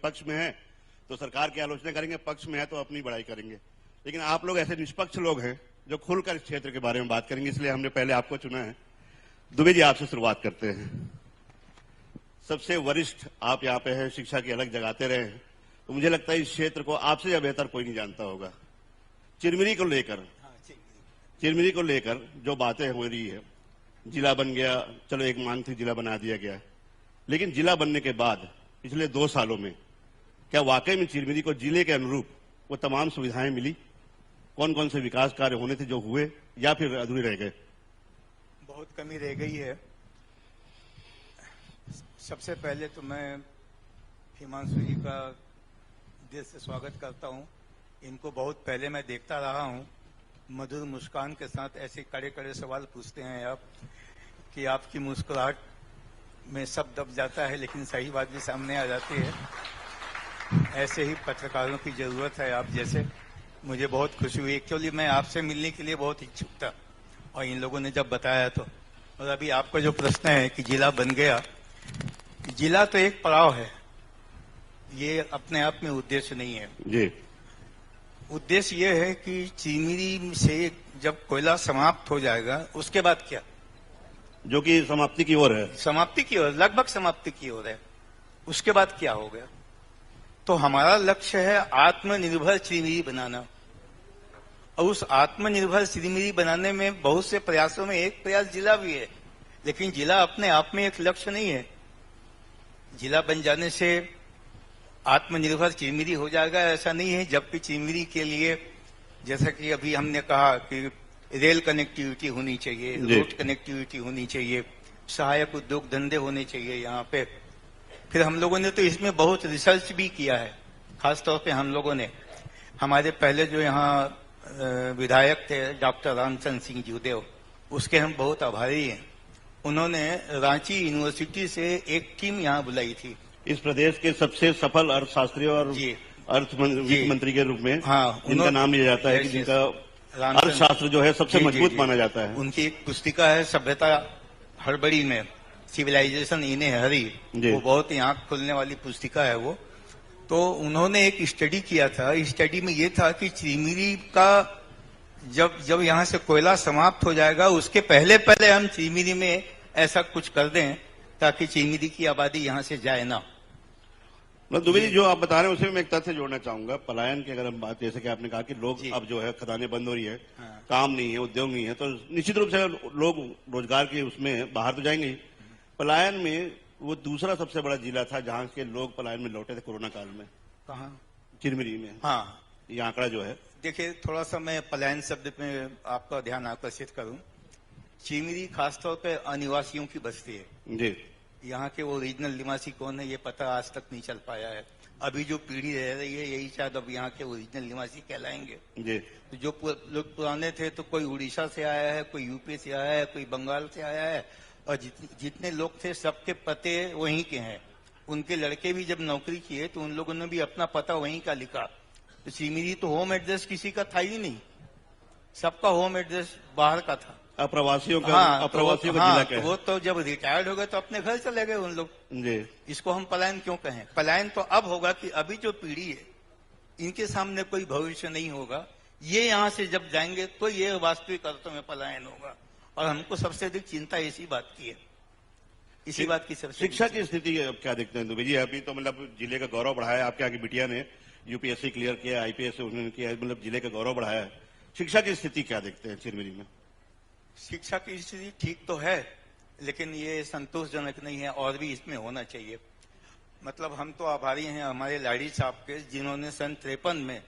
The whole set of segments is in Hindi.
विपक्ष में है तो सरकार की आलोचना करेंगे, पक्ष में है तो अपनी बड़ाई करेंगे। लेकिन आप लोग ऐसे निष्पक्ष लोग हैं जो खुलकर इस क्षेत्र के बारे में बात करेंगे, इसलिए हमने पहले आपको चुना है। दुबे जी, आपसे शुरुआत करते हैं। सबसे वरिष्ठ आप यहाँ पे हैं, शिक्षा की अलग जगाते रहे हैं, तो मुझे लगता है इस क्षेत्र को आपसे या बेहतर कोई नहीं जानता होगा। चिरमिरी को लेकर जो बातें हो रही है, जिला बन गया, चलो एक मांग थी, जिला बना दिया गया, लेकिन जिला बनने के बाद पिछले 2 सालों में क्या वाकई में चिरमिरी को जिले के अनुरूप वो तमाम सुविधाएं मिली? कौन कौन से विकास कार्य होने थे जो हुए या फिर अधूरे रह गए? बहुत कमी रह गई है। सबसे पहले तो मैं हिमांशु जी का दिल से स्वागत करता हूं। इनको बहुत पहले मैं देखता रहा हूं, मधुर मुस्कान के साथ ऐसे कड़े कड़े सवाल पूछते हैं आप कि आपकी मुस्कुराहट में सब दब जाता है, लेकिन सही बात भी सामने आ जाती है। ऐसे ही पत्रकारों की जरूरत है आप जैसे। मुझे बहुत खुशी हुई, एक्चुअली मैं आपसे मिलने के लिए बहुत इच्छुक था और इन लोगों ने जब बताया तो। और अभी आपका जो प्रश्न है कि जिला बन गया, जिला तो एक पड़ाव है, ये अपने आप में उद्देश्य नहीं है जी। उद्देश्य ये है कि चिरमिरी से जब कोयला समाप्त हो जाएगा उसके बाद क्या, जो कि समाप्ति की ओर है। समाप्ति की ओर, लगभग समाप्ति की ओर है। उसके बाद क्या हो गया? तो हमारा लक्ष्य है आत्मनिर्भर चिरमिरी बनाना। और उस आत्मनिर्भर चिरमिरी बनाने में बहुत से प्रयासों में एक प्रयास जिला भी है, लेकिन जिला अपने आप में एक लक्ष्य नहीं है। जिला बन जाने से आत्मनिर्भर चिरमिरी हो जाएगा ऐसा नहीं है, जबकि चिरमिरी के लिए जैसा कि अभी हमने कहा कि रेल कनेक्टिविटी होनी चाहिए, रोड कनेक्टिविटी होनी चाहिए, सहायक उद्योग धंधे होने चाहिए यहाँ पे। फिर हम लोगों ने तो इसमें बहुत रिसर्च भी किया है, खासतौर पे हम लोगों ने। हमारे पहले जो यहाँ विधायक थे डॉक्टर रामचंद्र सिंह जूदेव, उसके हम बहुत आभारी हैं। उन्होंने रांची यूनिवर्सिटी से एक टीम यहाँ बुलाई थी। इस प्रदेश के सबसे सफल अर्थशास्त्री और वित्त मंत्री के रूप में जिनका नाम लिया जाता है कि जिनका अर्थशास्त्र जो है सबसे मजबूत माना जाता है। उनकी एक पुस्तिका है सभ्यता हड़बड़ी में, सिविलाइजेशन इन ए हरी, वो बहुत ही आंख खोलने वाली पुस्तिका है वो। तो उन्होंने एक स्टडी किया था। स्टडी में ये था कि चिरमिरी का जब यहाँ से कोयला समाप्त हो जाएगा उसके पहले पहले हम चिरमिरी में ऐसा कुछ कर दें ताकि चिरमिरी की आबादी यहाँ से जाए ना। दुबे जी, जो आप बता रहे हैं उसमें मैं एक तथ्य जोड़ना चाहूंगा। पलायन की अगर हम बात, जैसे कि आपने कहा कि लोग अब जो है खदानें बंद हो रही है, काम नहीं है, उद्योग नहीं है, तो निश्चित रूप से लोग रोजगार के उसमें बाहर तो जाएंगे ही। पलायन में वो दूसरा सबसे बड़ा जिला था जहां के लोग पलायन में लौटे थे कोरोना काल में। कहाँ? चिरमिरी में। हाँ, ये आंकड़ा जो है, देखिए थोड़ा सा मैं पलायन शब्द पे आपका ध्यान आकर्षित करूं। चिरमिरी खासतौर पे अनिवासियों की बस्ती है जी। यहाँ के ओरिजिनल निवासी कौन है ये पता आज तक नहीं चल पाया है। अभी जो पीढ़ी रह रही है यही शायद अब यहाँ के ओरिजिनल निवासी कहलाएंगे जी। तो जो लोग पुराने थे तो कोई उड़ीसा से आया है, कोई यूपी से आया है, कोई बंगाल से आया है, और जितने लोग थे सबके पते वहीं के हैं। उनके लड़के भी जब नौकरी किए तो उन लोगों ने भी अपना पता वहीं का लिखा। तो चिरमिरी तो होम एड्रेस किसी का था ही नहीं, सबका होम एड्रेस बाहर का था, अप्रवासियों का। अप्रवासियों का जिला क्या है? वो तो जब रिटायर्ड हो गए तो अपने घर चले गए उन लोग जी। इसको हम पलायन क्यों कहें? पलायन तो अब होगा कि अभी जो पीढ़ी है इनके सामने कोई भविष्य नहीं होगा, ये यहाँ से जब जाएंगे तो ये वास्तविक अर्थों में पलायन होगा। और हमको सबसे अधिक चिंता इसी बात की है, इसी बात की सबसे। शिक्षा की स्थिति क्या देखते हैं दुबे जी? अभी तो मतलब जिले का गौरव बढ़ाया, आपके आगे बिटिया ने यूपीएससी क्लियर किया, आईपीएस उन्होंने किया, मतलब जिले का गौरव बढ़ाया है। शिक्षा की स्थिति क्या देखते हैं चिरमिरी में? शिक्षा की स्थिति ठीक तो है, लेकिन ये संतोषजनक नहीं है, और भी इसमें होना चाहिए। मतलब हम तो आभारी हैं हमारे लाड़ी साहब के, जिन्होंने सन 53 में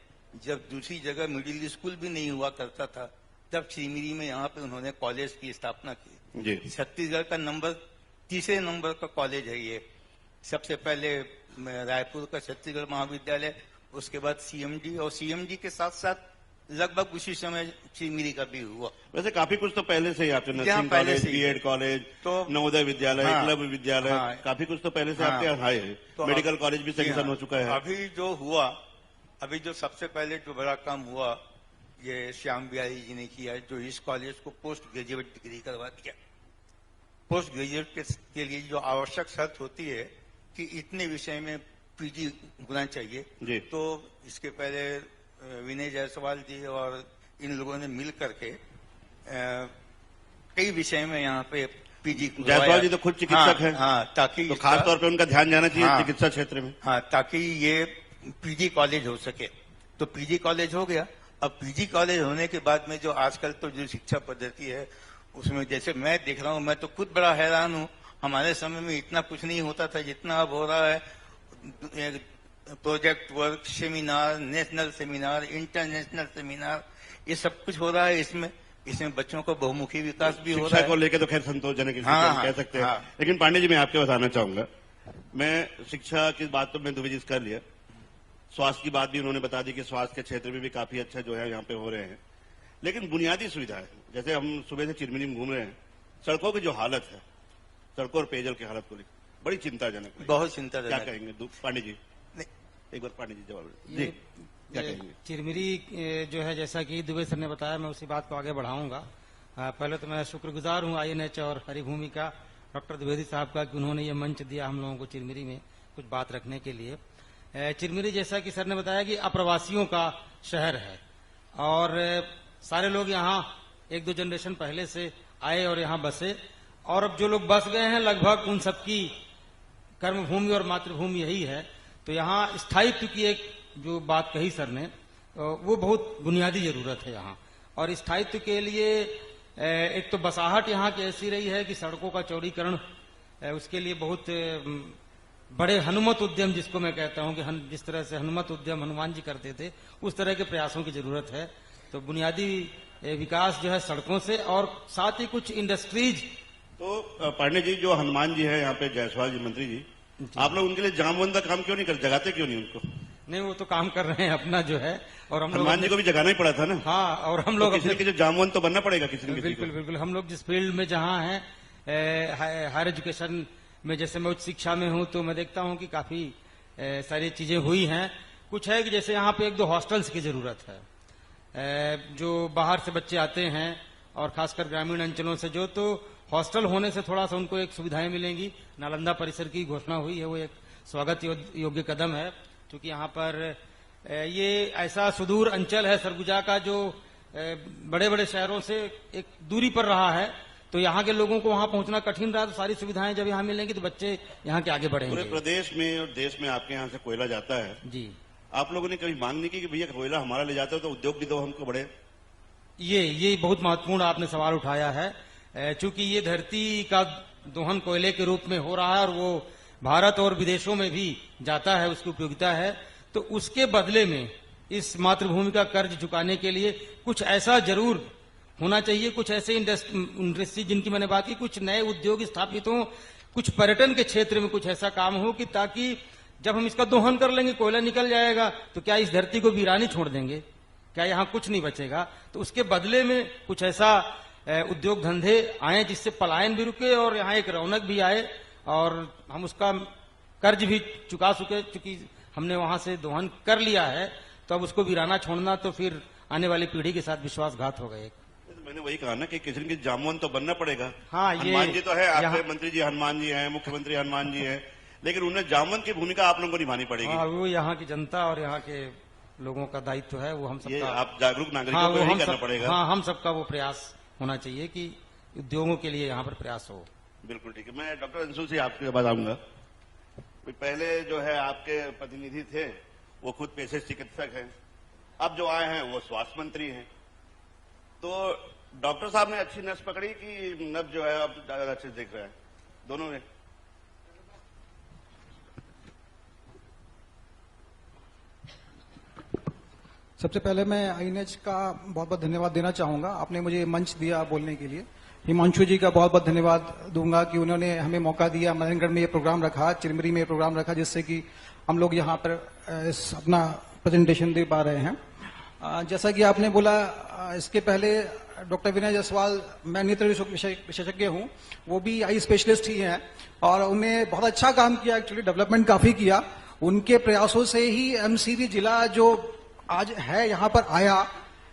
जब दूसरी जगह मिडिल स्कूल भी नहीं हुआ करता था तब चिरमिरी में यहाँ पे उन्होंने कॉलेज की स्थापना की। छत्तीसगढ़ का तीसरे नंबर का कॉलेज है ये। सबसे पहले रायपुर का छत्तीसगढ़ महाविद्यालय, उसके बाद सीएमडी, और सीएमडी के साथ साथ लगभग उसी समय चिरमिरी का भी हुआ। वैसे काफी कुछ तो पहले से ही आपके नर्सिंग कॉलेज, बीएड कॉलेज, तो नवोदय विद्यालय, एकलव्य विद्यालय, काफी कुछ तो पहले से आपके यहाँ है। तो मेडिकल कॉलेज भी सैंक्शन हो चुका है। अभी जो सबसे पहले जो बड़ा काम हुआ ये श्याम बिहारी जी ने किया, जो इस कॉलेज को पोस्ट ग्रेजुएट डिग्री करवा दिया। पोस्ट ग्रेजुएट के लिए जो आवश्यक शर्त होती है कि इतने विषय में पीजी होना चाहिए। जी। तो इसके पहले विनय जायसवाल जी और इन लोगों ने मिल करके कई विषय में यहाँ पे पीजी जायसवाल जी तो खुद चिकित्सक हैं। हाँ, ताकि तो खास तौर पे उनका ध्यान जाना चाहिए हाँ। चिकित्सा क्षेत्र में। हाँ, ताकि ये पीजी कॉलेज हो सके। तो पीजी कॉलेज हो गया। अब पीजी कॉलेज होने के बाद में जो आजकल तो जो शिक्षा पद्धति है उसमें जैसे मैं देख रहा हूँ, मैं तो खुद बड़ा हैरान हूँ। हमारे समय में इतना कुछ नहीं होता था जितना अब हो रहा है। Project work, seminar, national seminar, international seminar, ये सब कुछ हो रहा है इसमें बच्चों को बहुमुखी विकास भी हो रहा शिक्षा है। को लेकर तो खैर संतोषजनक स्थिति हाँ, हम कह सकते हैं। हाँ। लेकिन पांडे जी, मैं आपके बताना चाहूंगा, मैं शिक्षा की बात तो मैं दुबे जी से कर लिया, स्वास्थ्य की बात भी उन्होंने बता दी कि स्वास्थ्य के क्षेत्र में भी काफी अच्छा जो है यहाँ पे हो रहे हैं। लेकिन बुनियादी सुविधाएं, जैसे हम सुबह से चिरमिरी में घूम रहे हैं, सड़कों की जो हालत है, सड़कों और पेयजल की हालत को लेकर बड़ी चिंताजनक है। बहुत चिंताजनक। क्या कहेंगे पांडे जी? एक बार पांडे जी जवाब जी, क्या कहेंगे? चिरमिरी जो है, जैसा कि दुबे सर ने बताया, मैं उसी बात को आगे बढ़ाऊंगा। पहले तो मैं शुक्रगुजार हूं INH और हरिभूमि का, डॉक्टर द्विवेदी साहब का, कि उन्होंने ये मंच दिया हम लोगों को चिरमिरी में कुछ बात रखने के लिए। चिरमिरी, जैसा कि सर ने बताया, कि अप्रवासियों का शहर है और सारे लोग यहाँ 1-2 जनरेशन पहले से आए और यहाँ बसे, और अब जो लोग बस गए हैं लगभग उन सबकी कर्मभूमि और मातृभूमि यही है। तो यहाँ स्थायित्व की एक जो बात कही सर ने, वो बहुत बुनियादी जरूरत है यहाँ। और स्थायित्व के लिए एक तो बसाहट यहाँ की ऐसी रही है कि सड़कों का चौड़ीकरण, उसके लिए बहुत बड़े हनुमत उद्यम, जिसको मैं कहता हूँ कि जिस तरह से हनुमत उद्यम हनुमान जी करते थे, उस तरह के प्रयासों की जरूरत है। तो बुनियादी विकास जो है सड़कों से, और साथ ही कुछ इंडस्ट्रीज। तो पांडे जी, जो हनुमान जी है यहाँ पे, जायसवाल जी मंत्री जी, आप लोग उनके लिए जामवंत का काम क्यों नहीं करते, जगाते क्यों नहीं उनको? नहीं, वो तो काम कर रहे हैं अपना जो है, और हम लोग हनुमान जी को भी जगाना ही पड़ा था ना। हाँ, और हम लोग किसी जो जामवंत तो बनना पड़ेगा किसी न किसी को। बिल्कुल बिल्कुल। हम लोग जिस फील्ड में जहाँ हैं, हायर एजुकेशन में, जैसे मैं उच्च शिक्षा में हूँ, तो मैं देखता हूँ कि काफी सारी चीजें हुई हैं। कुछ है कि जैसे यहाँ पे 1-2 हॉस्टल्स की जरूरत है, जो बाहर से बच्चे आते हैं और खासकर ग्रामीण अंचलों से, जो तो हॉस्टल होने से थोड़ा सा उनको एक सुविधाएं मिलेंगी। नालंदा परिसर की घोषणा हुई है, वो एक स्वागत योग्य कदम है, क्योंकि यहाँ पर ये ऐसा सुदूर अंचल है सरगुजा का, जो बड़े बड़े शहरों से एक दूरी पर रहा है। तो यहाँ के लोगों को वहाँ पहुंचना कठिन रहा। तो सारी सुविधाएं जब यहाँ मिलेंगी तो बच्चे यहाँ के आगे बढ़ेंगे। पूरे प्रदेश में और देश में आपके यहाँ से कोयला जाता है जी। आप लोगों ने कभी मांग नहीं की कि भैया कोयला हमारा ले जाते हो तो उद्योग भी दो हमको बढ़े? ये बहुत महत्वपूर्ण आपने सवाल उठाया है। चूंकि ये धरती का दोहन कोयले के रूप में हो रहा है और वो भारत और विदेशों में भी जाता है, उसकी उपयोगिता है। तो उसके बदले में इस मातृभूमि का कर्ज चुकाने के लिए कुछ ऐसा जरूर होना चाहिए, कुछ ऐसे इंडस्ट्री जिनकी मैंने बात की, कुछ नए उद्योग स्थापित हों, कुछ पर्यटन के क्षेत्र में कुछ ऐसा काम हो कि ताकि जब हम इसका दोहन कर लेंगे, कोयला निकल जाएगा, तो क्या इस धरती को वीरानी छोड़ देंगे? क्या यहाँ कुछ नहीं बचेगा? तो उसके बदले में कुछ ऐसा उद्योग धंधे आए जिससे पलायन भी रुके और यहाँ एक रौनक भी आए और हम उसका कर्ज भी चुका सके। चूंकि हमने वहां से दोहन कर लिया है, तो अब उसको वीराना छोड़ना तो फिर आने वाली पीढ़ी के साथ विश्वासघात होगा। एक मैंने वही कहा ना कि किसी की जामुन तो बनना पड़ेगा। हाँ, ये हनुमान जी तो है, आपके मंत्री जी हनुमान जी हैं, मुख्यमंत्री हनुमान जी हैं, लेकिन उन्हें जामुन की भूमिका आप लोगों को निभानी पड़ेगी। हाँ, वो यहाँ की जनता और यहाँ के लोगों का दायित्व है, वो हम सबका। आप जागरूक नागरिकों को ही करना पड़ेगा। हाँ, हम सबका वो प्रयास होना चाहिए कि उद्योगों के लिए यहाँ पर प्रयास हो। बिल्कुल ठीक है। मैं डॉक्टर अंशु से आपके बाद आऊंगा। पहले जो है आपके प्रतिनिधि थे वो खुद पेशे चिकित्सक हैं, अब जो आए हैं वो स्वास्थ्य मंत्री हैं। तो डॉक्टर साहब ने अच्छी नस पकड़ी कि नब जो है अब ज्यादा अच्छे देख रहे हैं दोनों ने? सबसे पहले मैं INH का बहुत बहुत धन्यवाद देना चाहूंगा, आपने मुझे मंच दिया बोलने के लिए। हिमांशु जी का बहुत बहुत धन्यवाद दूंगा कि उन्होंने हमें मौका दिया, मदनगढ़ में ये प्रोग्राम रखा, चिरमिरी में ये प्रोग्राम रखा, जिससे कि हम लोग यहाँ पर अपना प्रेजेंटेशन दे पा रहे हैं। जैसा कि आपने बोला, इसके पहले डॉक्टर विनय जायसवाल, मैं नेत्र विशेषज्ञ हूँ, वो भी आई स्पेशलिस्ट ही हैं और उन्होंने बहुत अच्छा काम किया, एक्चुअली डेवलपमेंट काफी किया। उनके प्रयासों से ही MCV जिला जो आज है यहाँ पर आया,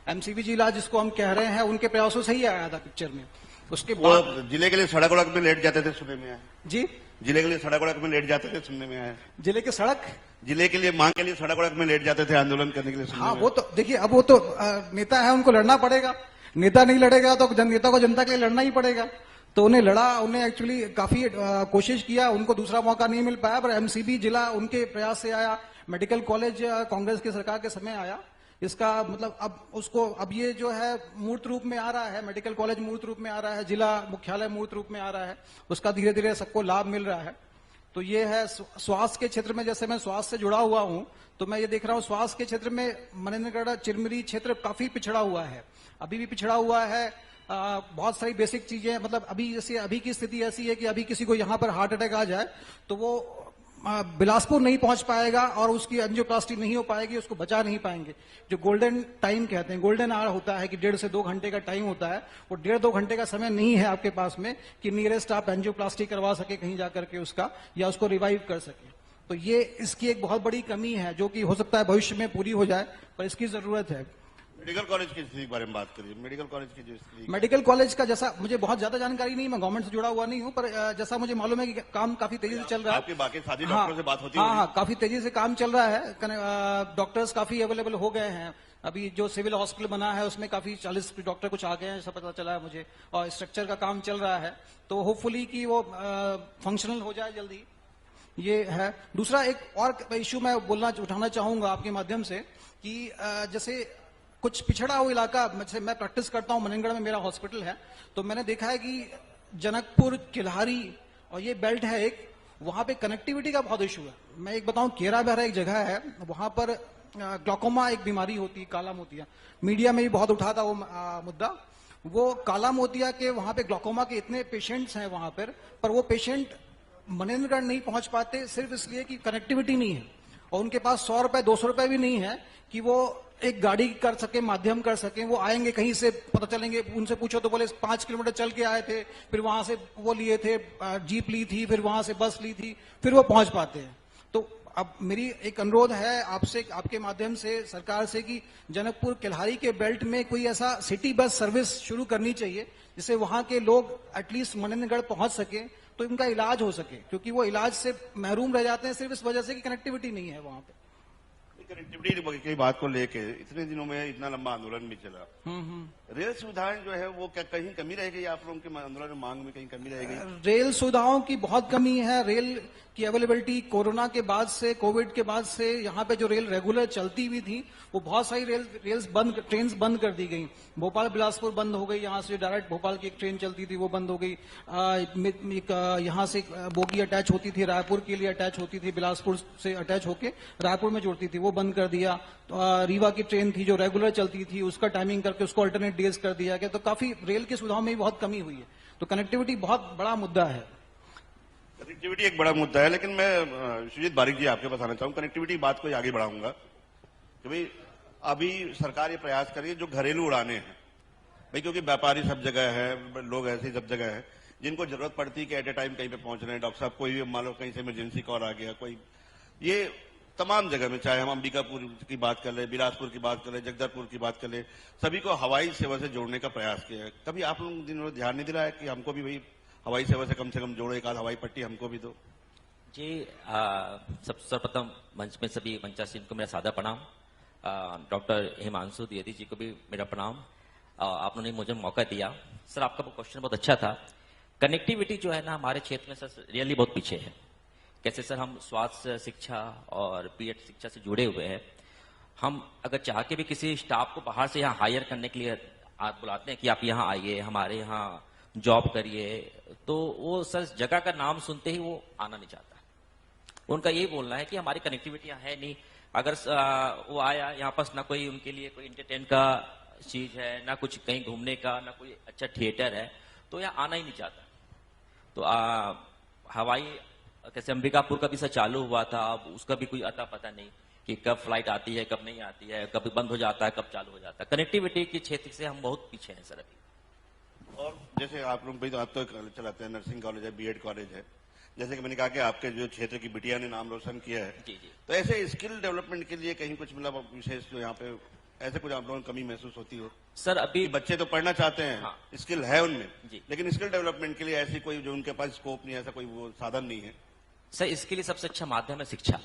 MCV जिला जिसको हम कह रहे हैं, उनके प्रयासों से ही आया था पिक्चर में। उसके बाद जिले के लिए सड़क वड़क में लेट जाते थे सुबह में। जी जिले के लिए सड़क वड़क में लेट जाते थे, सुनने में आया। जिले के सड़क, जिले के लिए मांग के लिए सड़क वड़क में लेट जाते थे आंदोलन करने के लिए, सुनने हाँ में वो तो देखिए, अब वो तो नेता है, उनको लड़ना पड़ेगा। नेता नहीं लड़ेगा तो नेता को जनता के लिए लड़ना ही पड़ेगा। तो उन्हें लड़ा, उन्हें एक्चुअली काफी कोशिश किया, उनको दूसरा मौका नहीं मिल पाया, पर एमसीबी जिला उनके प्रयास से आया। मेडिकल कॉलेज कांग्रेस की सरकार के समय आया। इसका मतलब अब ये जो है मूर्त रूप में आ रहा है, मेडिकल कॉलेज मूर्त रूप में आ रहा है, जिला मुख्यालय मूर्त रूप में आ रहा है, उसका धीरे धीरे सबको लाभ मिल रहा है। तो ये है स्वास्थ्य के क्षेत्र में, जैसे मैं स्वास्थ्य से जुड़ा हुआ हूं, तो मैं ये देख रहा हूं स्वास्थ्य के क्षेत्र में मनेन्द्रगढ़ चिरमिरी क्षेत्र काफी पिछड़ा हुआ है, अभी भी पिछड़ा हुआ है। बहुत सारी बेसिक चीजें, मतलब अभी की स्थिति ऐसी है कि अभी किसी को यहाँ पर हार्ट अटैक आ जाए तो वो बिलासपुर नहीं पहुंच पाएगा और उसकी एंजियोप्लास्टी नहीं हो पाएगी, उसको बचा नहीं पाएंगे। जो गोल्डन टाइम कहते हैं, गोल्डन आवर होता है कि 1.5 से 2 घंटे का टाइम होता है, वो 1.5-2 घंटे का समय नहीं है आपके पास में कि नियरेस्ट आप एंजियोप्लास्टी करवा सके कहीं जाकर के उसका, या उसको रिवाइव कर सके। तो ये इसकी एक बहुत बड़ी कमी है, जो कि हो सकता है भविष्य में पूरी हो जाए, पर इसकी जरूरत है। मेडिकल कॉलेज की स्थिति के बारे में बात करिए। मेडिकल कॉलेज की जो स्थिति, मेडिकल कॉलेज का जैसा मुझे बहुत ज्यादा जानकारी नहीं, मैं गवर्नमेंट से जुड़ा हुआ नहीं हूं, पर जैसा मुझे मालूम है कि काम काफी तेजी से चल रहा है। आपके बाकी साथी डॉक्टरों से बात होती हाँ है? हाँ, काफी तेजी से काम चल रहा है। डॉक्टर्स काफी अवेलेबल हो गए हैं। अभी जो सिविल हॉस्पिटल बना है उसमें काफी 40 डॉक्टर कुछ आ गए हैं, ऐसा पता चला है मुझे, और स्ट्रक्चर का काम चल रहा है। तो होपफुली कि वो फंक्शनल हो जाए जल्दी, ये है। दूसरा एक और इश्यू मैं उठाना चाहूंगा आपके माध्यम से कि जैसे कुछ पिछड़ा हुआ इलाका, जैसे मैं प्रैक्टिस करता हूं, मनेन्द्रगढ़ में मेरा हॉस्पिटल है, तो मैंने देखा है कि जनकपुर, किल्हारी और ये बेल्ट है एक, वहां पे कनेक्टिविटी का बहुत इशू है। मैं एक बताऊं, केरा बहरा एक जगह है, वहां पर ग्लाकोमा एक बीमारी होती है, काला मोतिया, मीडिया में भी बहुत उठा था वो मुद्दा। वो काला मोतिया के वहां पे ग्लाकोमा के इतने पेशेंट्स हैं वहां पर वो पेशेंट मनेन्द्रगढ़ नहीं पहुंच पाते सिर्फ इसलिए कि कनेक्टिविटी नहीं है, और उनके पास 100 रुपए 200 रुपए भी नहीं है कि वो एक गाड़ी कर सके, माध्यम कर सके। वो आएंगे कहीं से, पता चलेंगे, उनसे पूछो तो बोले 5 किलोमीटर चल के आए थे, फिर वहां से वो लिए थे, जीप ली थी, फिर वहां से बस ली थी, फिर वो पहुंच पाते हैं। तो अब मेरी एक अनुरोध है आपसे, आपके माध्यम से सरकार से, कि जनकपुर किल्हारी के बेल्ट में कोई ऐसा सिटी बस सर्विस शुरू करनी चाहिए जिससे वहां के लोग एटलीस्ट मनेन्द्रगढ़ पहुंच सके, तो इनका इलाज हो सके, क्योंकि वो इलाज से महरूम रह जाते हैं सिर्फ इस वजह से कि कनेक्टिविटी नहीं है वहां पे। कनेक्टिविटी की बात को लेके इतने दिनों में इतना लंबा आंदोलन भी चला, रेल सुविधाएं जो है वो क्या कहीं कमी रह गई? आप लोगों के आंदोलन में मांग में कहीं कमी रह गई? रेल सुविधाओं की बहुत कमी है। रेल की अवेलेबिलिटी कोरोना के बाद से, कोविड के बाद से, यहाँ पे जो रेल रेगुलर चलती हुई थी वो बहुत सारी ट्रेन बंद कर दी गई। भोपाल बिलासपुर बंद हो गई, यहाँ से डायरेक्ट भोपाल की एक ट्रेन चलती थी वो बंद हो गई। यहाँ से बोगी अटैच होती थी, रायपुर के लिए अटैच होती थी, बिलासपुर से अटैच होके रायपुर में जुड़ती थी, वो बंद कर दिया। तो रीवा की ट्रेन थी जो रेगुलर चलती थी, उसका टाइमिंग करके उसको अल्टरनेट डेज कर दिया गया। तो काफी रेल की सुविधाओं में भी बहुत कमी हुई है। तो कनेक्टिविटी बहुत बड़ा मुद्दा है। कनेक्टिविटी एक बड़ा मुद्दा है, लेकिन मैं सुजीत बारिक जी आपके पास आना चाहूंगा। कनेक्टिविटी बात को आगे बढ़ाऊंगा कि भाई अभी सरकार ये प्रयास कर रही है जो घरेलू उड़ाने हैं भाई, क्योंकि व्यापारी सब जगह है, लोग ऐसे सब जगह है जिनको जरूरत पड़ती है कि एट ए टाइम कहीं पे पहुंच रहे हैं। डॉक्टर साहब कोई भी मान लो कहीं से इमरजेंसी कॉल आ गया, कोई, ये तमाम जगह में, चाहे हम अंबिकापुर की बात कर ले, बिलासपुर की बात कर ले, जगदलपुर की बात कर ले, सभी को हवाई सेवा से जोड़ने का प्रयास किया है। कभी आप लोगों ने ध्यान नहीं दिलाया कि हमको भी भाई हवाई सेवा से कम जोड़ो, एक आध हवाई पट्टी हमको भी दो? जी, सर्वप्रथम मंच में सभी मंचासीन को मेरा सादा प्रणाम। डॉक्टर हिमांशु द्विवेदी जी को भी मेरा प्रणाम। आप लोगों ने मुझे मौका दिया। सर, आपका क्वेश्चन बहुत अच्छा था। कनेक्टिविटी जो है ना हमारे क्षेत्र में सर रियली बहुत पीछे है। कैसे सर, हम स्वास्थ्य शिक्षा और बीएड शिक्षा से जुड़े हुए हैं। हम अगर चाह के भी किसी स्टाफ को बाहर से यहाँ हायर करने के लिए आप बुलाते हैं कि आप यहाँ आइए, हमारे यहाँ जॉब करिए, तो वो सर जगह का नाम सुनते ही वो आना नहीं चाहता। उनका यही बोलना है कि हमारी कनेक्टिविटी यहाँ है नहीं। अगर वो आया यहाँ पास, ना कोई उनके लिए कोई एंटरटेन का चीज है, ना कुछ कहीं घूमने का, ना कोई अच्छा थिएटर है, तो यहाँ आना ही नहीं चाहता। तो हवाई कैसे अंबिकापुर का भी सर चालू हुआ था, अब उसका भी कोई अता पता नहीं कि कब फ्लाइट आती है, कब नहीं आती है, कब बंद हो जाता है, कब चालू हो जाता है। कनेक्टिविटी के क्षेत्र से हम बहुत पीछे हैं सर अभी। और जैसे आप लोग भी तो आप तो चलाते हैं, नर्सिंग कॉलेज है, बीएड कॉलेज है, जैसे कि मैंने कहा कि आपके जो क्षेत्र की बिटिया ने नाम रोशन किया है, जी जी। तो ऐसे स्किल डेवलपमेंट के लिए कहीं कुछ मतलब विशेष जो यहाँ पे ऐसे कुछ आप लोगों को कमी महसूस होती हो? सर अभी कि बच्चे तो पढ़ना चाहते हैं, हाँ। स्किल है उनमें, जी। लेकिन स्किल डेवलपमेंट के लिए ऐसी कोई जो उनके पास स्कोप नहीं है, ऐसा कोई वो साधन नहीं है। सर इसके लिए सबसे अच्छा माध्यम है शिक्षा।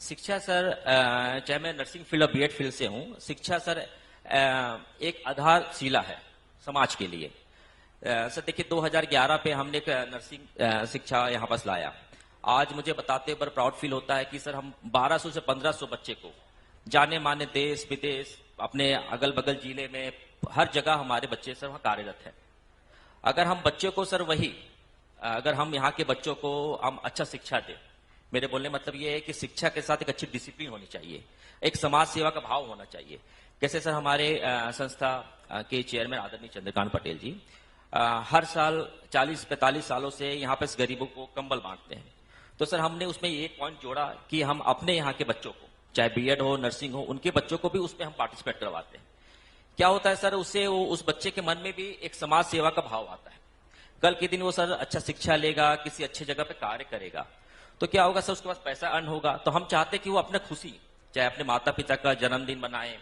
शिक्षा सर चाहे मैं नर्सिंग फील्ड और बीएड फील्ड से हूं, शिक्षा सर एक आधारशिला है समाज के लिए। सर देखिए 2011 पे हमने एक नर्सिंग शिक्षा यहाँ पास लाया। आज मुझे बताते हुए बड़ा प्राउड फील होता है कि सर हम 1200 से 1500 बच्चे को जाने माने देश विदेश अपने अगल बगल जिले में हर जगह हमारे बच्चे सर वहाँ कार्यरत है। अगर हम बच्चों को सर वही अगर हम यहाँ के बच्चों को हम अच्छा शिक्षा दें, मेरे बोलने मतलब ये है कि शिक्षा के साथ एक अच्छी डिसिप्लिन होनी चाहिए, एक समाज सेवा का भाव होना चाहिए। कैसे सर हमारे संस्था के चेयरमैन आदरणीय चंद्रकांत पटेल जी हर साल 40-45 सालों से यहाँ पे गरीबों को कंबल बांटते हैं। तो सर हमने उसमें एक पॉइंट जोड़ा कि हम अपने यहाँ के बच्चों को, चाहे बीएड हो नर्सिंग हो, उनके बच्चों को भी उसमें हम पार्टिसिपेट करवाते हैं। क्या होता है सर, उससे वो उस बच्चे के मन में भी एक समाज सेवा का भाव आता है। कल के दिन वो सर अच्छा शिक्षा लेगा, किसी अच्छे जगह पे कार्य करेगा, तो क्या होगा सर, उसके पास पैसा अर्न होगा। तो हम चाहते हैं कि वो अपने खुशी, चाहे अपने माता पिता का जन्मदिन बनाए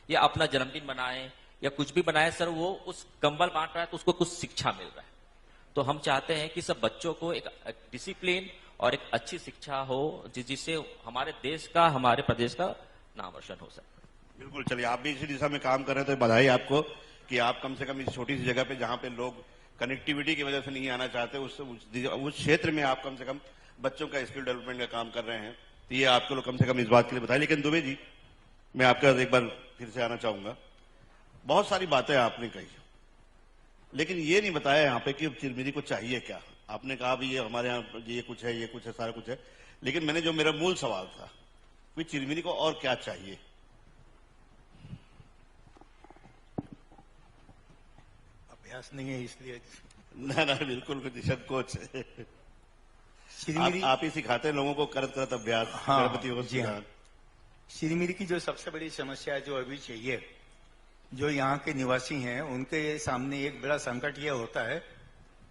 या अपना जन्मदिन बनाए या कुछ भी बनाए, सर वो उस कंबल बांट रहा है तो उसको कुछ शिक्षा मिल रहा है। तो हम चाहते हैं कि सब बच्चों को एक डिसिप्लिन और एक अच्छी शिक्षा हो जिससे हमारे देश का, हमारे प्रदेश का नाम रोशन हो सके। बिल्कुल, चलिए आप भी इसी दिशा में काम कर रहे थे, बधाई आपको कि आप कम से कम इस छोटी सी जगह पे जहां पे लोग कनेक्टिविटी की वजह से नहीं आना चाहते, उस क्षेत्र में आप कम से कम बच्चों का स्किल डेवलपमेंट का काम कर रहे हैं। तो ये आपको कम से कम इस बात के लिए बधाई। लेकिन दुबे जी, मैं आपका एक बार फिर से आना चाहूंगा। बहुत सारी बातें आपने कही, लेकिन ये नहीं बताया यहाँ पे कि चिरमिरी को चाहिए क्या। आपने कहा भी ये हमारे यहाँ ये कुछ है, ये कुछ है, सारा कुछ है, लेकिन मैंने जो मेरा मूल सवाल था कि चिरमिरी को और क्या चाहिए। अभ्यास नहीं है इसलिए। ना बिल्कुल निसंकोच है। श्रीमिरी आप ही सिखाते हैं लोगों को करत करत अभ्यास। हाँ, गणपति हो जी हाँ। श्रीमिरी की जो सबसे बड़ी समस्या जो अभी चाहिए, जो यहाँ के निवासी हैं उनके सामने एक बड़ा संकट यह होता है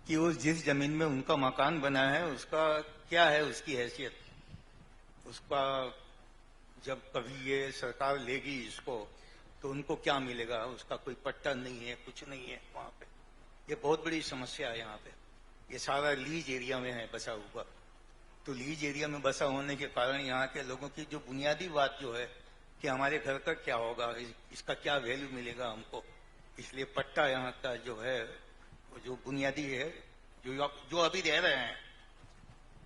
कि वो जिस जमीन में उनका मकान बना है उसका क्या है, उसकी हैसियत, उसका जब कभी ये सरकार लेगी इसको तो उनको क्या मिलेगा, उसका कोई पट्टा नहीं है, कुछ नहीं है वहां पे। ये बहुत बड़ी समस्या है यहाँ पे। ये सारा लीज एरिया में है बसा हुआ। तो लीज एरिया में बसा होने के कारण यहाँ के लोगों की जो बुनियादी बात जो है कि हमारे घर का क्या होगा, इसका क्या वैल्यू मिलेगा हमको, इसलिए पट्टा यहाँ का जो है वो जो बुनियादी है, जो अभी रह रहे हैं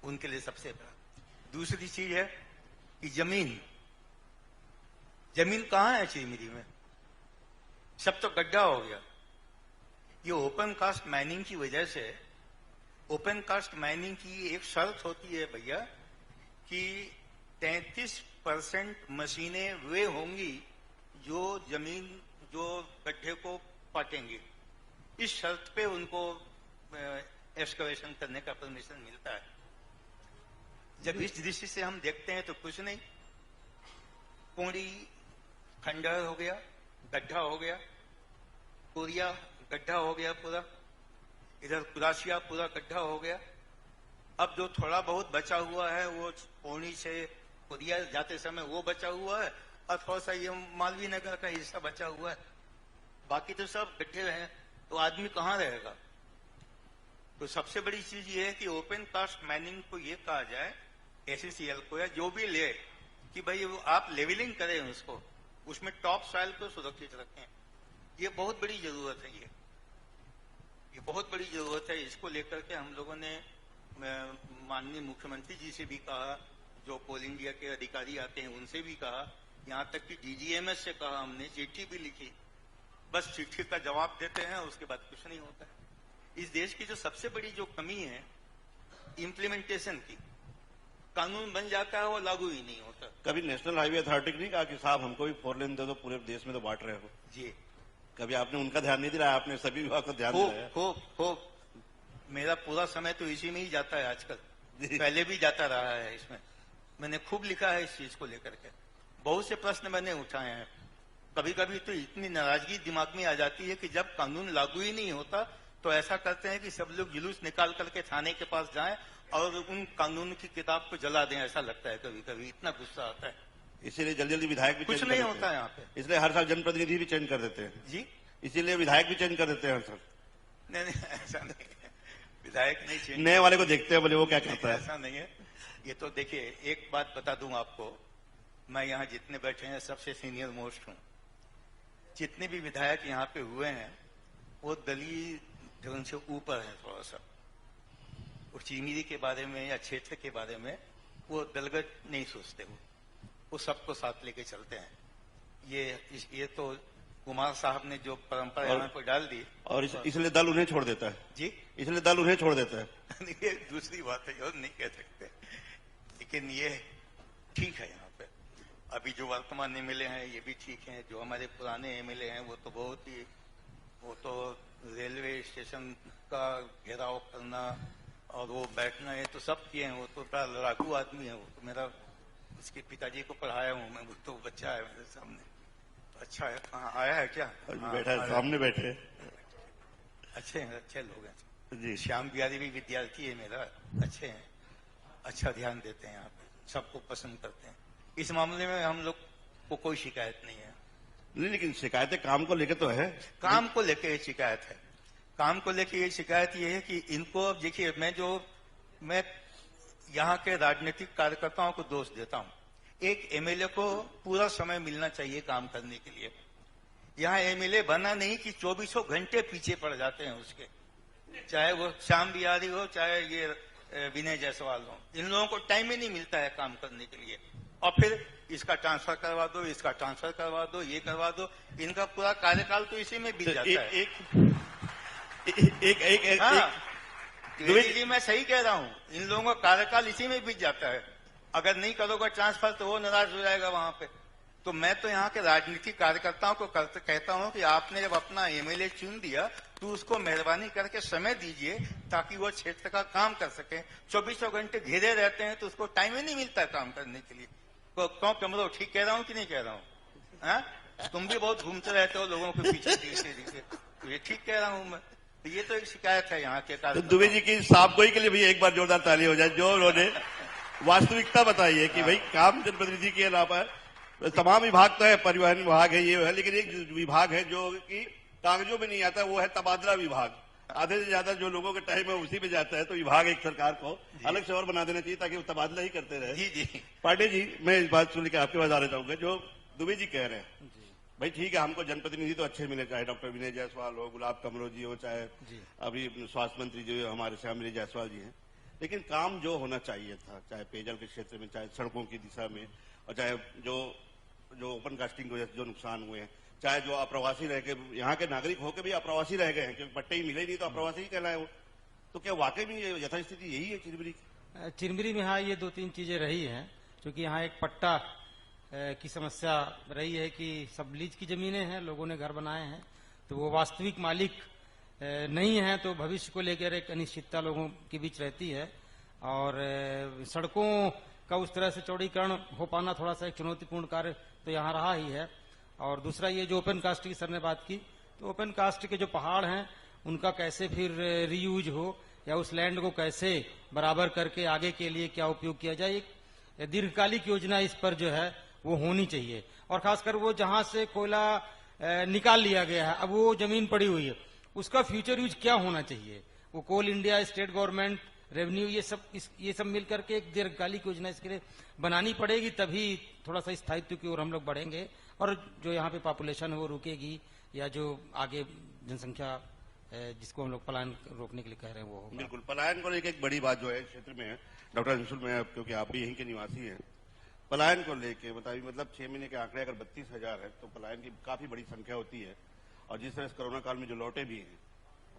उनके लिए सबसे बड़ा। दूसरी चीज है कि जमीन कहाँ है चिरमिरी में, सब तो गड्ढा हो गया। ये ओपन कास्ट माइनिंग की वजह से, ओपन कास्ट माइनिंग की एक शर्त होती है भैया कि 33% मशीनें वे होंगी जो जमीन, जो गड्ढे को पाटेंगी। इस शर्त पे उनको एक्सकवेशन करने का परमिशन मिलता है। जब इस दृष्टि से हम देखते हैं तो कुछ नहीं, पूरी खंडहर हो गया, गड्ढा हो गया, कोरिया गड्ढा हो गया पूरा, इधर कुराशिया पूरा गड्ढा हो गया। अब जो थोड़ा बहुत बचा हुआ है वो पौनी से कोरिया जाते समय वो बचा हुआ है, और थोड़ा सा ये मालवीय नगर का हिस्सा बचा हुआ है, बाकी तो सब गड्ढे हैं। तो आदमी कहाँ रहेगा? तो सबसे बड़ी चीज ये है कि ओपन कास्ट माइनिंग को ये कहा जाए, एससीसीएल को या जो भी ले, कि भाई वो आप लेवलिंग करें उसको, उसमें टॉप सॉइल को सुरक्षित रखें। ये बहुत बड़ी जरूरत है, ये बहुत बड़ी जरूरत है। इसको लेकर के हम लोगों ने माननीय मुख्यमंत्री जी से भी कहा, जो कोल इंडिया के अधिकारी आते हैं उनसे भी कहा, यहाँ तक कि डीजीएमएस से कहा, हमने चिट्ठी भी लिखी। बस चिट्ठी का जवाब देते हैं, उसके बाद कुछ नहीं होता है। इस देश की जो सबसे बड़ी जो कमी है इम्प्लीमेंटेशन की, कानून बन जाता है वो लागू ही नहीं होता। कभी नेशनल हाईवे अथॉरिटी ने नहीं कहा कि साहब हमको भी 4 लेन दे दो, पूरे देश में तो बांट रहे हो? जी, कभी आपने उनका ध्यान नहीं दिलाया? आपने सभी विभाग को ध्यान दिलाया? हो मेरा पूरा समय तो इसी में ही जाता है आजकल, पहले भी जाता रहा है इसमें। मैंने खूब लिखा है इस चीज को लेकर के, बहुत से प्रश्न मैंने उठाए हैं। कभी कभी तो इतनी नाराजगी दिमाग में आ जाती है कि जब कानून लागू ही नहीं होता तो ऐसा करते हैं कि सब लोग जुलूस निकाल करके थाने के पास जाएं और उन कानून की किताब को जला दें, ऐसा लगता है कभी कभी, इतना गुस्सा आता है। इसीलिए जल्दी जल्दी विधायक भी कुछ चेंज नहीं कर देते होता हैं। यहाँ पे। इसलिए हर साल जनप्रतिनिधि भी चेंज कर देते हैं। जी इसीलिए विधायक भी चेंज कर देते हैं हर साल। नहीं ऐसा नहीं है, विधायक नहीं चेंज, नए वाले को देखते हैं बोले वो क्या करता है। ऐसा नहीं है। ये तो देखिए, एक बात बता दूं आपको, मैं यहाँ जितने बैठे हैं सबसे सीनियर मोस्ट हूँ। जितने भी विधायक यहाँ पे हुए हैं वो दलीय धर्म से ऊपर है थोड़ा सा। वो चिरमिरी के बारे में या क्षेत्र के बारे में वो दलगत नहीं सोचते, वो सबको साथ लेके चलते हैं। ये तो कुमार साहब ने जो परंपरा यहाँ पर डाल दी, और इसलिए दल उन्हें छोड़ देता है। जी इसलिए दल उन्हें छोड़ देता है। ये दूसरी बात है, और नहीं कह सकते, लेकिन ये ठीक है। यहाँ पे अभी जो वर्तमान एमएलए हैं ये भी ठीक हैं। जो हमारे पुराने एमएलए हैं वो तो बहुत ही, वो तो रेलवे स्टेशन का घेराव करना और वो बैठना, ये तो सब किए हैं। वो तो बड़ा लड़ाकू आदमी है। वो तो मेरा, उसके पिताजी को पढ़ाया हूँ मैं, वो तो बच्चा है मेरे सामने। तो अच्छा है, कहाँ आया है क्या? हाँ, बैठा है, सामने बैठे। अच्छे हैं, अच्छे लोग हैं जी। श्याम बिहारी भी विद्यार्थी है मेरा, अच्छे हैं, अच्छा ध्यान देते हैं यहाँ पे, सबको पसंद करते हैं। इस मामले में हम लोग को कोई शिकायत नहीं है। नहीं, लेकिन शिकायतें काम को लेकर तो है। काम को लेके ये शिकायत है, काम को लेके ये शिकायत ये है कि इनको, अब देखिए, मैं यहाँ के राजनीतिक कार्यकर्ताओं को दोष देता हूँ। एक एमएलए को पूरा समय मिलना चाहिए काम करने के लिए। यहाँ एमएलए बना नहीं कि 24 घंटे पीछे पड़ जाते हैं उसके, चाहे वो श्याम बिहारी हो चाहे ये विनय जायसवाल हो। इन लोगों को टाइम ही नहीं मिलता है काम करने के लिए। और फिर इसका ट्रांसफर करवा दो, इसका ट्रांसफर करवा दो, ये करवा दो। इनका पूरा कार्यकाल तो इसी में बीत जाता है। द्विवेदी जी, मैं सही कह रहा हूँ, इन लोगों का कार्यकाल इसी में बीत जाता है। अगर नहीं करोगे ट्रांसफर तो वो नाराज हो जाएगा वहां पे। तो मैं तो यहाँ के राजनीतिक कार्यकर्ताओं को कहता हूँ कि आपने जब अपना एमएलए चुन दिया तो उसको मेहरबानी करके समय दीजिए ताकि वो क्षेत्र का काम कर सके। 24 घंटे घेरे रहते हैं तो उसको टाइम ही नहीं मिलता है काम करने के लिए। तो क्यों कमरो, ठीक कह रहा हूँ कि नहीं कह रहा हूँ? तुम भी बहुत घूमते रहते हो लोगों के पीछे धीरे, तो ये ठीक कह रहा हूँ मैं। तो ये तो एक शिकायत है यहाँ के तो दुबे जी की साफ गोई के लिए भी एक बार जोरदार ताली हो जाए, जो उन्होंने वास्तविकता बताई है कि भाई काम जनप्रतिनिधि के अलावा तमाम विभाग तो है, परिवहन विभाग है, ये है, लेकिन एक विभाग है जो कि कागजों में नहीं आता, वो है तबादला विभाग। आधे से ज्यादा जो लोगों का टाइम है उसी में जाता है। तो विभाग एक सरकार को अलग से और बना देना चाहिए ताकि वो तबादला ही करते रहे। जी पांडे जी, मैं इस बात सुन के आपके पास आना चाहूंगा। जो दुबे जी कह रहे हैं भाई ठीक है, हमको जनप्रतिनिधि तो अच्छे मिले, चाहे डॉक्टर विनय जायसवाल हो, गुलाब कमरो जी हो, चाहे अभी स्वास्थ्य मंत्री जो हमारे श्याम बिहारी जायसवाल जी हैं, लेकिन काम जो होना चाहिए था, चाहे पेयजल के क्षेत्र में, चाहे सड़कों की दिशा में, और चाहे जो ओपन कास्टिंग की वजह से जो नुकसान हुए हैं, चाहे जो अप्रवासी रह के, यहाँ के नागरिक होकर भी अप्रवासी रह गए हैं क्योंकि पट्टे ही मिले नहीं तो अप्रवासी ही कहलाए वो। तो क्या वाकई में यथास्थिति यही है चिरमिरी की? चिरमिरी में हाँ, ये 2-3 चीजें रही हैं, क्योंकि यहाँ एक पट्टा की समस्या रही है कि सब लीज की जमीनें हैं, लोगों ने घर बनाए हैं, तो वो वास्तविक मालिक नहीं है, तो भविष्य को लेकर एक अनिश्चितता लोगों के बीच रहती है। और सड़कों का उस तरह से चौड़ीकरण हो पाना थोड़ा सा एक चुनौतीपूर्ण कार्य तो यहाँ रहा ही है। और दूसरा ये जो ओपन कास्ट की सर ने बात की, तो ओपन कास्ट के जो पहाड़ हैं उनका कैसे फिर रीयूज हो, या उस लैंड को कैसे बराबर करके आगे के लिए क्या उपयोग किया जाए, एक दीर्घकालिक योजना इस पर जो है वो होनी चाहिए। और खासकर वो जहां से कोयला निकाल लिया गया है, अब वो जमीन पड़ी हुई है, उसका फ्यूचर यूज क्या होना चाहिए। वो कोल इंडिया, स्टेट गवर्नमेंट, रेवेन्यू, ये सब मिलकर के एक दीर्घकालिक योजना इसके लिए बनानी पड़ेगी, तभी थोड़ा सा स्थायित्व की ओर हम लोग बढ़ेंगे और जो यहाँ पे पॉपुलेशन है वो रुकेगी, या जो आगे जनसंख्या जिसको हम लोग पलायन रोकने के लिए कह रहे हैं वो होगा। बिल्कुल, पलायन को लेकर एक बड़ी बात जो है क्षेत्र में है, डॉक्टर अंशुल, में क्योंकि आप भी यहीं के निवासी हैं, पलायन को लेके बताइए। मतलब 6 महीने के आंकड़े अगर 32,000 है तो पलायन की काफी बड़ी संख्या होती है। और जिस तरह से कोरोना काल में जो लौटे भी हैं,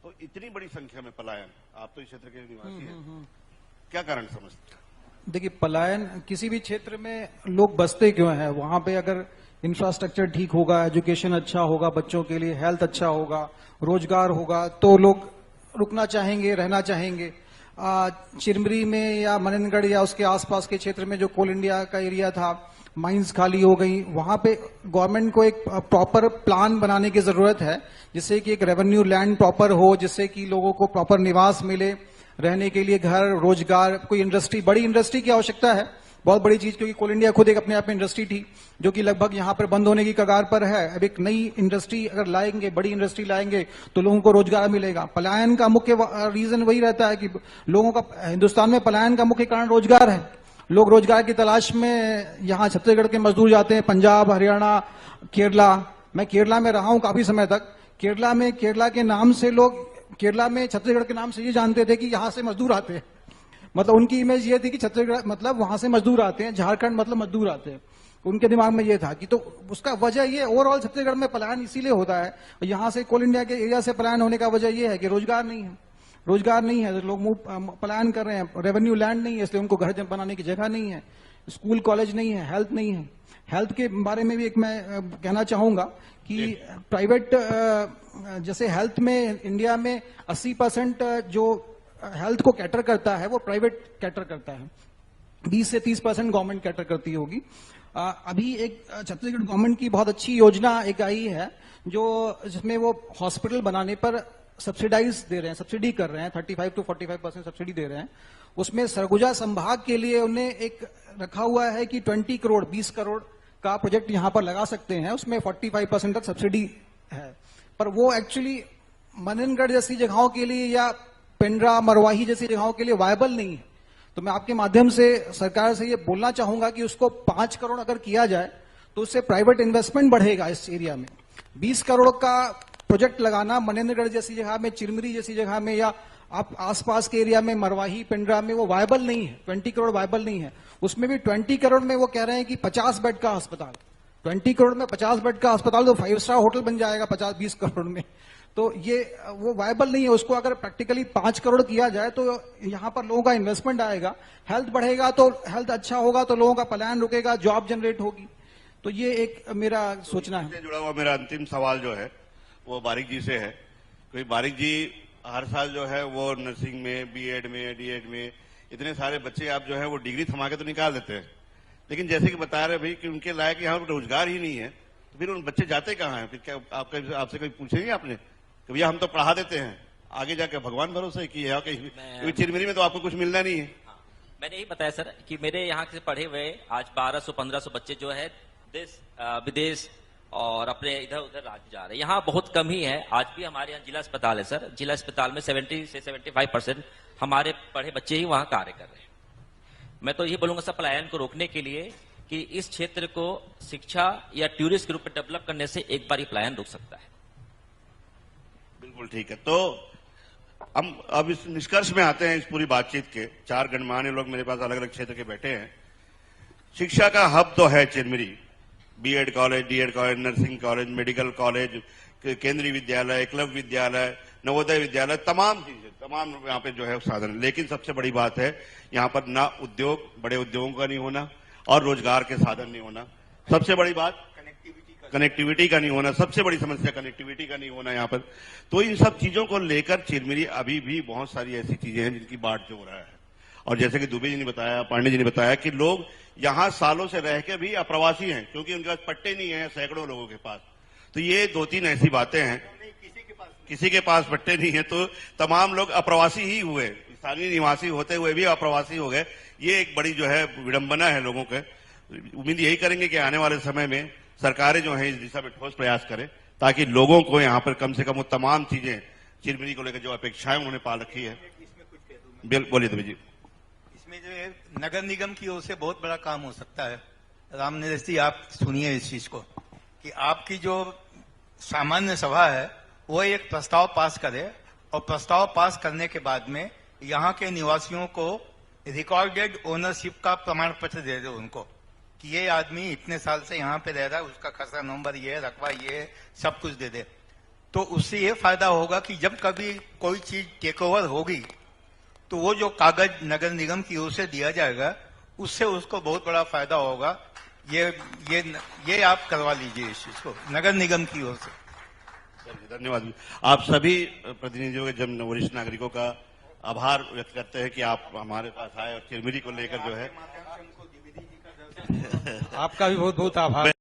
तो इतनी बड़ी संख्या में पलायन, आप तो इस क्षेत्र के निवासी हैं, क्या कारण समझते हैं? देखिए, पलायन किसी भी क्षेत्र में लोग बसते क्यों हैं? वहां पे अगर इंफ्रास्ट्रक्चर ठीक होगा, एजुकेशन अच्छा होगा, बच्चों के लिए हेल्थ अच्छा होगा, रोजगार होगा, तो लोग रुकना चाहेंगे, रहना चाहेंगे। चिरमिरी में या मनेंद्रगढ़ या उसके आसपास के क्षेत्र में जो कोल इंडिया का एरिया था, माइंस खाली हो गई, वहां पे गवर्नमेंट को एक प्रॉपर प्लान बनाने की जरूरत है, जिससे कि एक रेवेन्यू लैंड प्रॉपर हो, जिससे कि लोगों को प्रॉपर निवास मिले, रहने के लिए घर, रोजगार, कोई इंडस्ट्री, बड़ी इंडस्ट्री की आवश्यकता है, बहुत बड़ी चीज, क्योंकि कोल इंडिया खुद एक अपने आप में इंडस्ट्री थी जो कि लगभग यहाँ पर बंद होने की कगार पर है। अब एक नई इंडस्ट्री अगर लाएंगे, बड़ी इंडस्ट्री लाएंगे तो लोगों को रोजगार मिलेगा। पलायन का मुख्य रीजन वही रहता है कि लोगों का हिंदुस्तान में पलायन का मुख्य कारण रोजगार है। लोग रोजगार की तलाश में यहाँ छत्तीसगढ़ के मजदूर जाते हैं, पंजाब, हरियाणा, केरला। मैं केरला में रहा हूं काफी समय तक। केरला में केरला के नाम से लोग, केरला में छत्तीसगढ़ के नाम से ये जानते थे कि यहां से मजदूर आते हैं, मतलब उनकी इमेज ये थी कि छत्तीसगढ़ मतलब वहां से मजदूर आते हैं, झारखंड मतलब मजदूर आते हैं, उनके दिमाग में ये था कि, तो उसका वजह ये ओवरऑल छत्तीसगढ़ में पलायन इसीलिए होता है। यहां से कोल इंडिया के एरिया से पलायन होने का वजह ये है कि रोजगार नहीं है, रोजगार नहीं है, लोग पलायन कर रहे हैं, रेवेन्यू लैंड नहीं है, इसलिए उनको घर बनाने की जगह नहीं है, स्कूल कॉलेज नहीं है, हेल्थ नहीं है। हेल्थ के बारे में भी एक मैं कहना चाहूंगा कि प्राइवेट, जैसे हेल्थ में इंडिया में 80% जो हेल्थ को कैटर करता है वो प्राइवेट कैटर करता है, 20 से 30% गवर्नमेंट कैटर करती होगी। अभी एक छत्तीसगढ़ गवर्नमेंट की बहुत अच्छी योजना एक आई है जो जिसमें वो हॉस्पिटल बनाने पर सब्सिडाइज दे रहे हैं, सब्सिडी कर रहे हैं, 35 to 45% सब्सिडी दे रहे हैं। उसमें सरगुजा संभाग के लिए उन्हें एक रखा हुआ है कि 20 करोड़ का प्रोजेक्ट यहां पर लगा सकते हैं, उसमें 45% तक सब्सिडी है। पर वो एक्चुअली मननगढ़ जैसी जगहों के लिए या पेंड्रा, मरवाही जैसी जगहों के लिए वायबल नहीं है। तो मैं आपके माध्यम से सरकार से ये बोलना चाहूंगा कि उसको 5 करोड़ अगर किया जाए तो उससे प्राइवेट इन्वेस्टमेंट बढ़ेगा इस एरिया में। 20 करोड़ का प्रोजेक्ट लगाना मनेन्द्रगढ़ जैसी जगह में, चिरमिरी जैसी जगह में या आप आसपास के एरिया में मरवाही, पेंड्रा में वो वायबल नहीं है। 20 करोड़ वायबल नहीं है। उसमें भी 20 करोड़ में वो कह रहे हैं कि 50 बेड का अस्पताल, 20 करोड़ में 50 बेड का अस्पताल तो 5 स्टार होटल बन जाएगा 50-20 करोड़ में। तो ये वो वायबल नहीं है। उसको अगर प्रैक्टिकली 5 करोड़ किया जाए तो यहां पर लोगों का इन्वेस्टमेंट आएगा, हेल्थ बढ़ेगा, तो हेल्थ अच्छा होगा तो लोगों का पलायन रुकेगा, जॉब जनरेट होगी। तो ये एक मेरा सोचना है। जुड़ा हुआ मेरा अंतिम सवाल जो है वो बारिक जी से है। क्योंकि बारिक जी हर साल जो है वो नर्सिंग में, बीएड में, डीएड में इतने सारे बच्चे आप जो है वो डिग्री थमा के तो निकाल देते हैं, लेकिन जैसे कि बता रहे भाई कि उनके लायक यहाँ रोजगार ही नहीं है, तो फिर उन बच्चे जाते कहाँ हैं? फिर क्या आपसे कोई पूछेंगे आपने कि भैया हम तो पढ़ा देते हैं, आगे जाके भगवान भरोसे कि यहाँ कहीं चिरमिरी में तो आपको कुछ मिलना नहीं है। मैंने यही बताया सर कि मेरे यहाँ से पढ़े हुए आज 1200-1500 बच्चे जो है देश विदेश और अपने इधर उधर राज्य जा रहे हैं। यहाँ बहुत कम ही है। आज भी हमारे यहाँ जिला अस्पताल है सर, जिला अस्पताल में 70 से 75% हमारे पढ़े बच्चे ही वहाँ कार्य कर रहे हैं। मैं तो ये बोलूंगा सब पलायन को रोकने के लिए कि इस क्षेत्र को शिक्षा या टूरिस्ट के रूप में डेवलप करने से एक बार ही पलायन रुक सकता है। बिल्कुल ठीक है। तो हम अब इस निष्कर्ष में आते हैं इस पूरी बातचीत के। 4 गणमान्य लोग मेरे पास अलग अलग क्षेत्र के बैठे हैं। शिक्षा का हब तो है Chirmiri, BEd college, DEd college, nursing college, medical college, Kendriya Vidyalaya, Eklavya विद्यालय, नवोदय विद्यालय, तमाम चीजें, तमाम यहाँ पे जो है साधन। लेकिन सबसे बड़ी बात है यहाँ पर ना उद्योग, बड़े उद्योगों का नहीं होना और रोजगार के साधन नहीं होना। सबसे बड़ी बात कनेक्टिविटी का नहीं होना, सबसे बड़ी समस्या कनेक्टिविटी का नहीं होना यहाँ पर। तो इन सब चीजों को लेकर चिरमिरी अभी भी बहुत सारी ऐसी चीजें हैं जिनकी बाट जो हो रहा है। और जैसे कि दुबे जी ने बताया, पांडे जी ने बताया कि लोग यहाँ सालों से रह के भी अप्रवासी हैं क्योंकि उनके पास पट्टे नहीं है सैकड़ों लोगों के पास। तो ये 2-3 ऐसी बातें हैं, किसी के पास पट्टे नहीं है तो तमाम लोग अप्रवासी ही हुए, स्थानीय निवासी होते हुए भी अप्रवासी हो गए। ये एक बड़ी जो है विडंबना है लोगों के। उम्मीद यही करेंगे कि आने वाले समय में सरकारें जो है इस दिशा में ठोस प्रयास करें ताकि लोगों को यहाँ पर कम से कम वो तमाम चीजें चिरमिरी को लेकर जो अपेक्षाएं उन्होंने पाल रखी है। बोलिए दुबे जी। इसमें जो है नगर निगम की ओर से बहुत बड़ा काम हो सकता है। राम नरेश जी, आप सुनिए इस चीज को कि आपकी जो सामान्य सभा है वो एक प्रस्ताव पास करे और प्रस्ताव पास करने के बाद में यहाँ के निवासियों को रिकॉर्डेड ओनरशिप का प्रमाण पत्र दे दे उनको कि ये आदमी इतने साल से यहाँ पे रह रहा है, उसका खसरा नंबर ये है, रकबा ये है, सब कुछ दे दे। तो उससे ये फायदा होगा कि जब कभी कोई चीज टेक ओवर होगी तो वो जो कागज नगर निगम की ओर से दिया जाएगा उससे उसको बहुत बड़ा फायदा होगा। ये आप करवा लीजिए इस चीज को नगर निगम की ओर से। धन्यवाद। आप सभी प्रतिनिधियों के जन वरिष्ठ नागरिकों का आभार व्यक्त करते हैं कि आप हमारे पास आए और चिरमिरी को लेकर जो है आपका भी बहुत बहुत आभार।